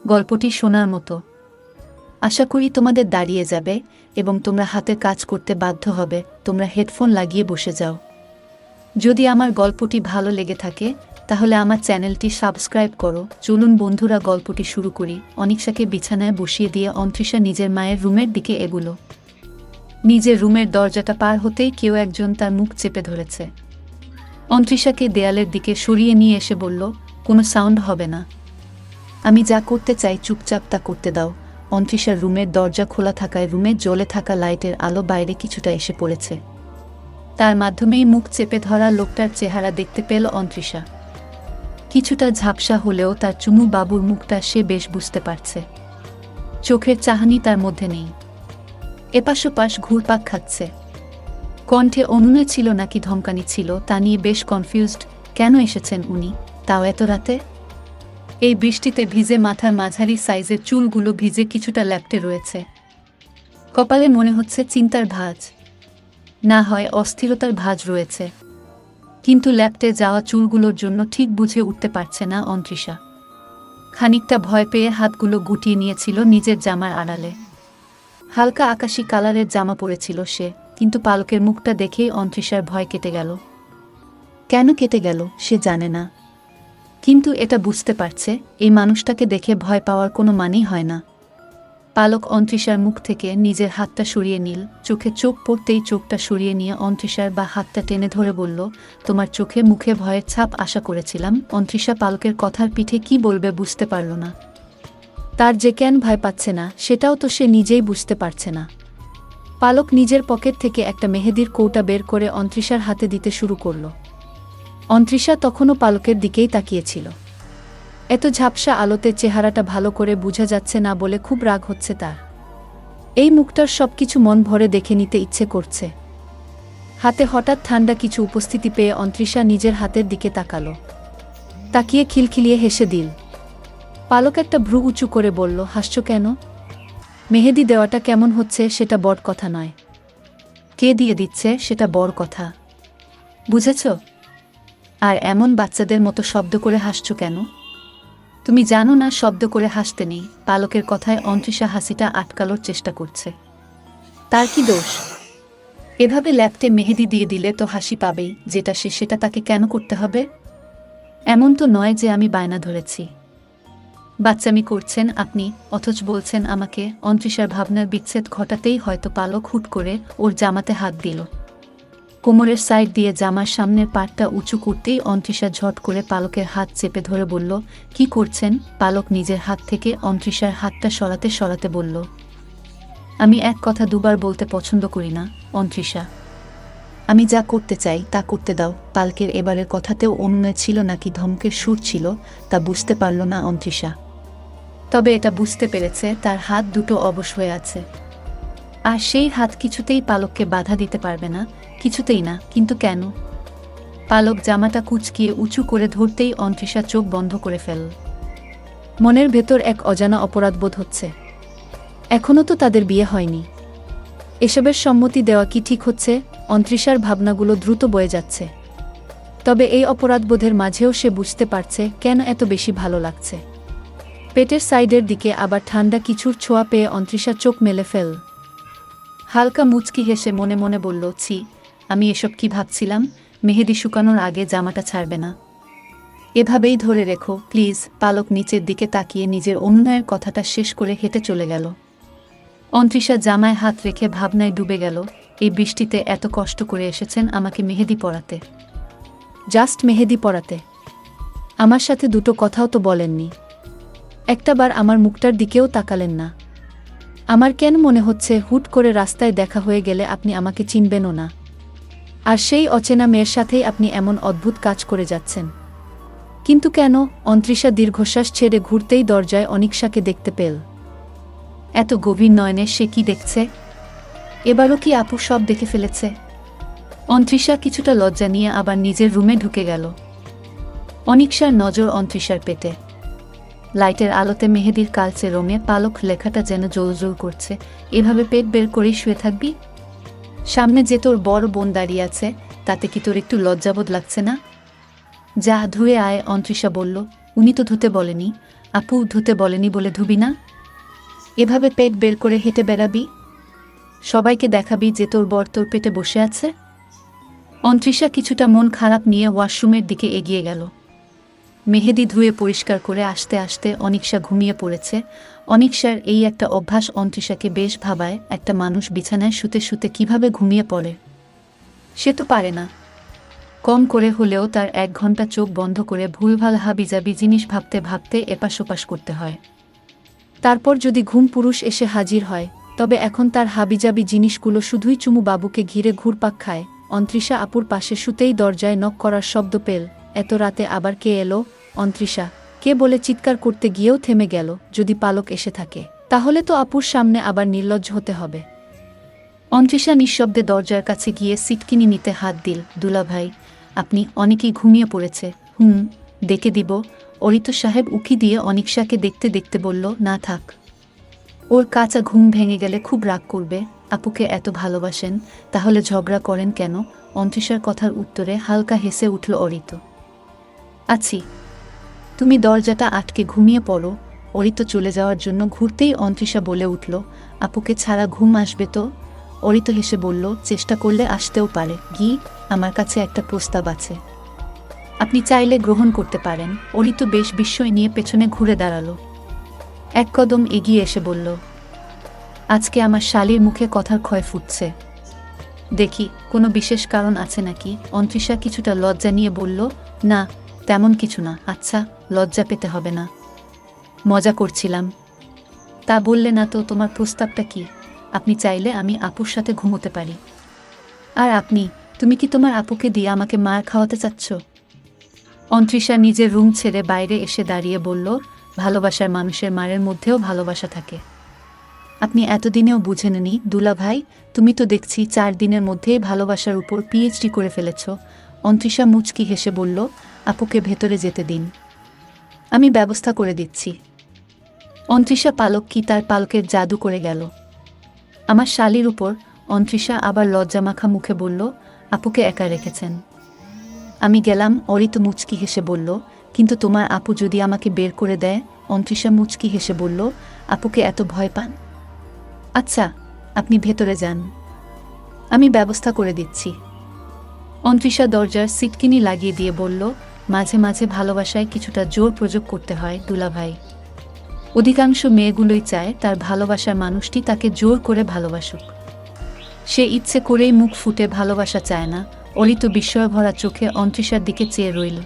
গল্পটি শোনার মতো। আশা করি তোমাদের দাঁড়িয়ে যাবে এবং তোমরা হাতে কাজ করতে বাধ্য হবে। তোমরা হেডফোন লাগিয়ে বসে যাও। যদি আমার গল্পটি ভালো লেগে থাকে তাহলে আমার চ্যানেলটি সাবস্ক্রাইব করো। চলুন বন্ধুরা, গল্পটি শুরু করি। অনিকশাকে বিছানায় বসিয়ে দিয়ে অন্তরিশা নিজের মায়ের রুমের দিকে এগুলো। নিজের রুমের দরজাটা পার হতেই কেউ একজন তার মুখ চেপে ধরেছে। অন্তরিশাকে দেয়ালের দিকে সরিয়ে নিয়ে এসে বলল, কোনো সাউন্ড হবে না। আমি যা করতে চাই চুপচাপ তা করতে দাও। অন্তরিশার রুমের দরজা খোলা থাকায় রুমে জ্বলে থাকা লাইটের আলো বাইরে কিছুটা এসে পড়েছে। তার মাধ্যমেই মুখ চেপে ধরা লোকটার চেহারা দেখতে পেল অন্তরিশা। কিছুটা ঝাপসা হলেও তার চুমু বাবুর মুখটা সে বেশ বুঝতে পারছে। চোখের চাহনি তার মধ্যে নেই, এপাশোপাশ ঘুরপাক খাচ্ছে। কণ্ঠে অনুনয় ছিল নাকি ধমকানি ছিল তা নিয়ে বেশ কনফিউজড। কেন এসেছেন উনি, তাও এত রাতে? এই বৃষ্টিতে ভিজে মাথার মাঝারি সাইজের চুলগুলো ভিজে কিছুটা ল্যাপটে রয়েছে। কপালে মনে হচ্ছে চিন্তার ভাঁজ, না হয় অস্থিরতার ভাঁজ রয়েছে। কিন্তু ল্যাপটে যাওয়া চুলগুলোর জন্য ঠিক বুঝে উঠতে পারছে না অন্তরিশা। খানিকটা ভয় পেয়ে হাতগুলো গুটিয়ে নিয়েছিল নিজের জামার আড়ালে। হালকা আকাশি কালারের জামা পরেছিল সে, কিন্তু পালকের মুখটা দেখেই অন্তরিশার ভয় কেটে গেল। কেন কেটে গেল সে জানে না, কিন্তু এটা বুঝতে পারছে এই মানুষটাকে দেখে ভয় পাওয়ার কোনো মানেই হয় না। পালক অন্তরিশার মুখ থেকে নিজের হাতটা সরিয়ে নিল। চোখে চোখ পড়তেই চোখটা সরিয়ে নিয়ে অন্তরিশার বা হাতটা টেনে ধরে বলল, তোমার চোখে মুখে ভয়ের ছাপ আশা করেছিলাম। অন্তরিশা পালকের কথার পিঠে কি বলবে বুঝতে পারল না। তার যে কেন ভয় পাচ্ছে না সেটাও তো সে নিজেই বুঝতে পারছে না। পালক নিজের পকেট থেকে একটা মেহেদির কৌটা বের করে অন্তরিশার হাতে দিতে শুরু করল। অন্তরিশা তখনও পালকের দিকেই তাকিয়েছিল। এত ঝাপসা আলোতে চেহারাটা ভালো করে বোঝা যাচ্ছে না বলে খুব রাগ হচ্ছে তার। এই মুখটার সবকিছু মন ভরে দেখে নিতে ইচ্ছে করছে। হাতে হঠাৎ ঠান্ডা কিছু উপস্থিতি পেয়ে অন্তরিশা নিজের হাতের দিকে তাকালো। তাকিয়ে খিলখিলিয়ে হেসে দিল। পালক একটা ভ্রু উঁচু করে বলল, হাসছো কেন? মেহেদি দেওয়াটা কেমন হচ্ছে সেটা বড় কথা নয়, কে দিয়ে দিচ্ছে সেটা বড় কথা, বুঝেছ? আর এমন বাচ্চাদের মতো শব্দ করে হাসছো কেন? তুমি জানো না শব্দ করে হাসতে নেই। পালকের কথায় অন্তরিশা হাসিটা আটকানোর চেষ্টা করছে। তার কি দোষ? এভাবে ল্যাপটে মেহেদি দিয়ে দিলে তো হাসি পাবেই, যেটা সে সেটা তাকে কেন করতে হবে? এমন তো নয় যে আমি বায়না ধরেছি। বাচ্চামি করছেন আপনি, অথচ বলছেন আমাকে। অন্তরিশার ভাবনার বিচ্ছেদ ঘটাতেই হয়তো পালক হুট করে ওর জামাতে হাত দিল। কোমরের সাইড দিয়ে জামার সামনের পাটটা উঁচু করতেই অন্তরিশা ঝট করে পালকের হাত চেপে ধরে বলল, কি করছেন? পালক নিজের হাত থেকে অন্তরিশার হাতটা সরাতে সরাতে বলল, আমি এক কথা দুবার বলতে পছন্দ করি না অন্তরিশা। আমি যা করতে চাই তা করতে দাও। পালকের এবারের কথাতেও অনুনয় ছিল নাকি ধমকের সুর ছিল তা বুঝতে পারল না অন্তরিশা। তবে এটা বুঝতে পেরেছে তার হাত দুটো অবশ হয়ে আছে, আর সেই হাত কিছুতেই পালককে বাধা দিতে পারবে না, কিছুতেই না। কিন্তু কেন? পালক জামাটা কুঁচকিয়ে উঁচু করে ধরতেই অন্তরিশা চোখ বন্ধ করে ফেলল। মনের ভেতর এক অজানা অপরাধবোধ হচ্ছে। এখনও তো তাদের বিয়ে হয়নি, এসবের সম্মতি দেওয়া কি ঠিক হচ্ছে? অন্তরিশার ভাবনাগুলো দ্রুত বয়ে যাচ্ছে। তবে এই অপরাধবোধের মাঝেও সে বুঝতে পারছে কেন এত বেশি ভালো লাগছে। পেটের সাইডের দিকে আবার ঠান্ডা কিছুর ছোঁয়া পেয়ে অন্তরিশা চোখ মেলে ফেল। হালকা মুচকি হেসে মনে মনে বলল, ছি, আমি এসব কি ভাবছিলাম? মেহেদি শুকানোর আগে জামাটা ছাড়বে না, এভাবেই ধরে রেখো প্লিজ। পালক নিচের দিকে তাকিয়ে নিজের অনুনয়ের কথাটা শেষ করে হেঁটে চলে গেল। অন্তরিশা জামায় হাত রেখে ভাবনায় ডুবে গেল। এই বৃষ্টিতে এত কষ্ট করে এসেছেন আমাকে মেহেদি পরাতে, জাস্ট মেহেদি পরাতে। আমার সাথে দুটো কথাও তো বলেননি, একটাবার আমার মুখটার দিকেও তাকালেন না। আমার কেন মনে হচ্ছে হুট করে রাস্তায় দেখা হয়ে গেলে আপনি আমাকে চিনবেনও না, আর সেই অচেনা মেয়ের সাথেই আপনি এমন অদ্ভুত কাজ করে যাচ্ছেন। কিন্তু কেন? অন্তরিশা দীর্ঘশ্বাস ছেড়ে ঘুরতেই দরজায় অনিকশাকে দেখতে পেল। এত গভীর নয়নে সে কি দেখছে? এবারও কি আপু সব দেখে ফেলেছে? অন্তরিশা কিছুটা লজ্জা নিয়ে আবার নিজের রুমে ঢুকে গেল। অনিকশার নজর অন্তরিশার পেটে। লাইটের আলোতে মেহেদির কালচে রঙে পালক লেখাটা যেন জোর করছে, এভাবে পেট বের করেই শুয়ে থাকবি? সামনে যে তোর বড় বোন দাঁড়িয়ে আছে, তাতে কি তোর একটু লজ্জাবোধ লাগছে না? যা ধুয়ে আয়, অন্তরিশা বলল। উনি তো ধুতে বলেনি, আপু ধুতে বলেনি বলে ধুবি না? এভাবে পেট বের করে হেঁটে বেড়াবি? সবাইকে দেখাবি যে তোর বর তোর পেটে বসে আছে? অন্তৃষা কিছুটা মন খারাপ নিয়ে ওয়াশরুমের দিকে এগিয়ে গেল। মেহেদি ধুয়ে পরিষ্কার করে আসতে আসতে অনিকশা ঘুমিয়ে পড়েছে। অনিকশার এই একটা অভ্যাস অন্তৃষাকে বেশ ভাবায়। একটা মানুষ বিছানায় শুতে শুতে কিভাবে ঘুমিয়ে পড়ে? সে তো পারে না। কম করে হলেও তার 1 ঘন্টা চোখ বন্ধ করে ভুলভাল হাবিজাবি জিনিস ভাবতে ভাবতে এপাশ ওপাশ করতে হয়। তারপর যদি ঘুম পুরুষ এসে হাজির হয়, তবে এখন তার হাবিজাবি জিনিসগুলো শুধুই চুমু বাবুকে ঘিরে ঘুরপাক খায়। অন্তৃষা আপুর পাশে শুতেই দরজায় নক করার শব্দ পেল। এত রাতে আবার কে এলো? অন্তৃষা কে বলে চিৎকার করতে গিয়েও থেমে গেল। যদি পালক এসে থাকে, তাহলে তো আপুর সামনে আবার নির্লজ্জ হতে হবে। অন্তৃষা নিঃশব্দে দরজার কাছে গিয়ে সিটকিনি নিতে হাত দিল। দুলাভাই, আপনি? অনেকেই ঘুমিয়ে পড়েছে। ডেকে দিব? অরিত সাহেব উকি দিয়ে অনিকশাকে দেখতে দেখতে বলল, না থাক। ওর কাঁচা ঘুম ভেঙে গেলে খুব রাগ করবে। আপুকে এত ভালোবাসেন, তাহলে ঝগড়া করেন কেন? অন্তৃষার কথার উত্তরে হালকা হেসে উঠল অরিত। আছি। তুমি দরজাটা আটকে ঘুমিয়ে পড়ো। অরিত চলে যাওয়ার জন্য ঘুরতেই অন্তৃষা বলে উঠল, আপুকে ছাড়া ঘুম আসবে তো? অরিত হেসে বলল, চেষ্টা করলে আসতেও পারে। আমার কাছে একটা প্রস্তাব আছে। আপনি চাইলে গ্রহণ করতে পারেন। অরিত বেশ বিস্ময় নিয়ে পেছনে ঘুরে দাঁড়ালো। 1 কদম এগিয়ে এসে বলল, আজকে আমার শালীর মুখে কথার ক্ষয় ফুটছে। দেখি কোনো বিশেষ কারণ আছে নাকি? অন্তৃষা কিছুটা লজ্জা নিয়ে বলল, না তেমন কিছু না। আচ্ছা, লজ্জা পেতে হবে না, মজা করছিলাম। তা বললে না তো, তোমার প্রস্তাবটা কি? আপনি চাইলে আমি আপুর সাথে ঘুমোতে পারি। আর আপনি? তুমি কি তোমার আপুকে দিয়ে আমাকে মার খাওয়াতে চাচ্ছ? অন্তৃষা নিজের রুম ছেড়ে বাইরে এসে দাঁড়িয়ে বলল, ভালোবাসার মানুষের মারের মধ্যেও ভালোবাসা থাকে। আপনি এতদিনেও বুঝেননি দুলাভাই। তুমি তো দেখছি 4 দিনের মধ্যেই ভালোবাসার উপর পিএইচডি করে ফেলেছ। অন্তৃষা মুচকি হেসে বলল, আপুকে ভেতরে যেতে দিন, আমি ব্যবস্থা করে দিচ্ছি। অন্তৃষা পালক কি তার পালকের জাদু করে গেল আমার শালীর উপর। অন্তৃষা আবার লজ্জামাখা মুখে বলল, আপুকে একা রেখেছেন? আমি গেলাম। অরিত মুচকি হেসে বলল, কিন্তু তোমার আপু যদি আমাকে বের করে দেয়? অন্তৃষা মুচকি হেসে বলল, আপুকে এত ভয় পান? আচ্ছা, আপনি ভেতরে যান, আমি ব্যবস্থা করে দিচ্ছি। অন্তৃষা দরজার সিটকিনি লাগিয়ে দিয়ে বলল, মাঝে মাঝে ভালোবাসায় কিছুটা জোর প্রয়োগ করতে হয় দুলাভাই। অধিকাংশ মেয়েগুলোই চায় তার ভালোবাসার মানুষটি তাকে জোর করে ভালোবাসুক। সে ইচ্ছে করেই মুখ ফুটে ভালোবাসা চায় না। অলিত বিস্ময় ভরা চোখে অন্তৃষার দিকে চেয়ে রইল।